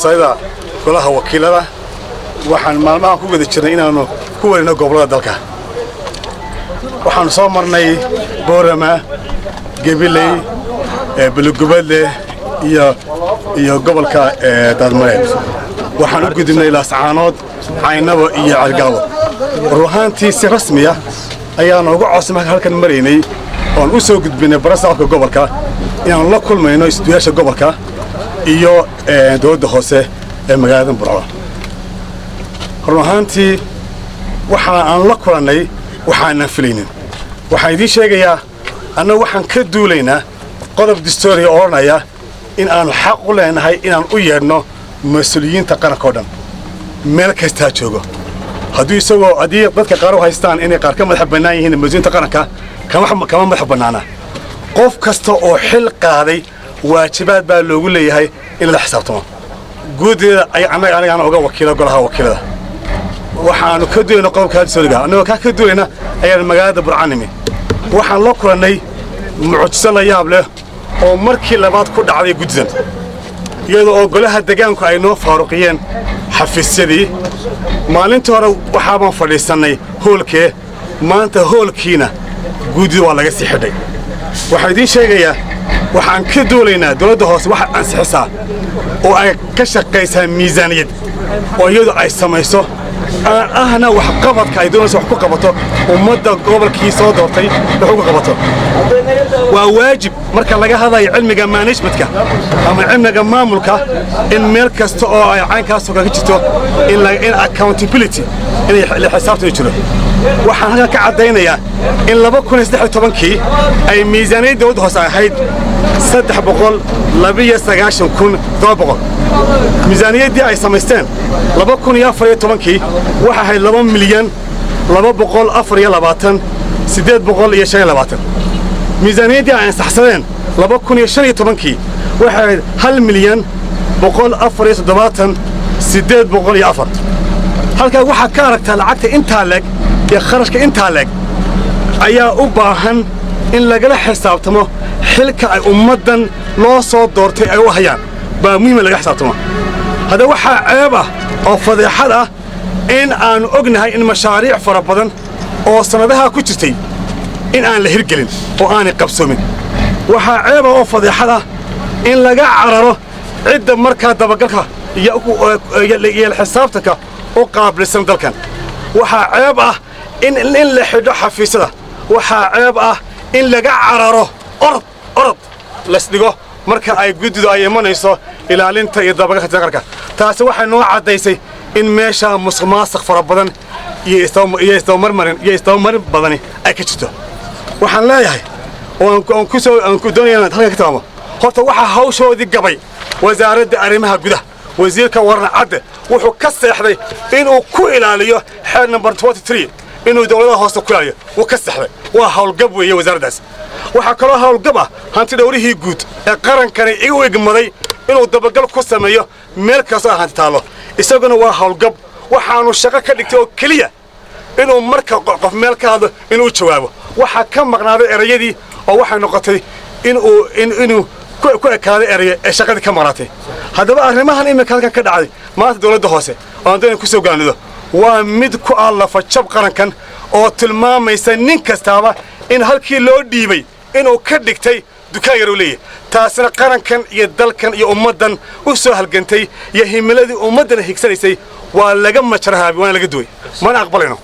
hoosaayada golaha wakiilada waxaan maalmahan ku wada jirnay inaanu ku warino gobolada dalka waxaan soo marnay Boorama Gabiley Bulugubadle iyo gobolka Daadmareed waxaan u gudubnay Laascaanood Caynabo iyo Calgabo ruuxaantii si rasmi ah ayaan ugu codsanay halkan mareynay oo u soo gudbinay barasaabka gobolka inaan la kulmayno istuyaasha gobolka iyo dowladda hoose ee magaalada Burco ruuxaantii waxa aan la kulanay waxaan filaynin waxaan idin sheegayaa annagu waxaan ka duulaynaa qodob dastuuri oo oranaya in aan xaq u leenahay inaan u yeedhno mas'uuliyiinta qaranka oo dhan meel kasta joogo haddii isagoo adii dadka qaar u haystaan inay qaar ka madax bannaan yihiin mas'uuliyiinta qaranka kama madax bannaana qof kasta oo xil qaaday waajibaad baa loogu leeyahay in la xisaabtamo guudeeda ay anaga uga wakiilo golaha wakiilada waxaanu ka duulayna qodobka dastuuriga annagoo ka duulayna ayaan magaalada Burcanimi waxaan la kulannay mucjiso la yaab leh oo markii labaad ku dhacday guddidan iyadoo golaha deegaanku ay noo faaruqiyeen xafiisyadii maalintii hore waxaan fadhiisanay hoolkee maanta hoolkiina guddida waa laga sii xidhay waxaan idin sheegayaa waxaan ka duulaynaa dowladda hoose waxa ansixisaa oo ay ka shaqaysaa miisaaniyad oo iyadu ay samayso ahna wax qabadka ay doonayso wax ku qabato ummadda gobolkii soo doortay wax ugu qabato waa waajib marka laga hadlayo cilmiga managementka ama cilmiga maamulka in meel kasta oo ay caynkaas ka jirto in accountability in la xisaabtamo jiro waxaan halka ka cadeynayaa in 2013 ay miisaaniyadda dowladda hoose ahayd 392,700 miisaaniyaddii ay samaysteen 2014 waxa ahayd 2,224,825 miisaaniyaddii ay ansaxsadeen 2015 waxa ahayd 1,147,804 halkaa waxaa ka aragtaa lacagta intaa leeg iyo kharashka intaa leeg ayaa u baahan in lagala xisaabtamo xilka ay ummaddan loo soo doortay ay u hayaan baa muhiim laga xisaabtamo hada waxaa ceeb ah oo fadeexad ah in aanu ognahay in mashaariic fara badan oo sanadaha ku jirtay in aan la hirgelin oo aanay qabsoomin waxaa ceeb ah oo fadeexad ah in laga cararo cidda markaa dabagalka iyo xisaabtanka u qaabilsan dalkan waxaa ceeb ah in la xidho xafiisyada waxaa ceeb ah in laga cararo orod lasdhigo marka ay guddidu ay imanayso ilaalinta iyo dabagalka dalka taasi waxay noo cadaysay in meesha musuqmaasuq fara badan iyo isdabamarin badani ay ka jirto waxaan leeyahay oo aan ku doonayaa halkan ka taamo horta waxaa hawshoodii gabay wasaaradda arrimaha gudaha wasiirka Warna Cadde wuxuu ka seexday inuu ku ilaaliyo xeer number 23 inuu dawladda hoose ku ilaaliyo wuu ka seexday waa hawlgab weeye wasaaraddaas waxaa kaloo hawlgab ah hanti dhowrihii guud ee qarankani igu igmaday inuu dabagal ku sameeyo meel kasta oo hanti taalo isaguna waa hawlgab waxaanu shaqo ka dhigtay oo kaliya inuu marka qof meel ka hadlo inuu jawaabo waxa ka maqnaaday erayadii oo waxay noqotay inuu ku ekaaday eraya ee shaqadii ka maqnaatay haddaba arrimahan imika halkan ka dhacday maanta dowladda hoose oo aan doonay ku soo gaanido waa mid ku allafa jab qarankan oo tilmaamaysa nin kastaaba in halkii loo dhiibay inuu ka dhigtay dukaan yar u leeyahay taasina qarankan iyo dalkan iyo ummaddan u soo halgantay iyo himiladii ummaddan higsanaysay waa laga majarahaabay waana laga duway mana aqbalayno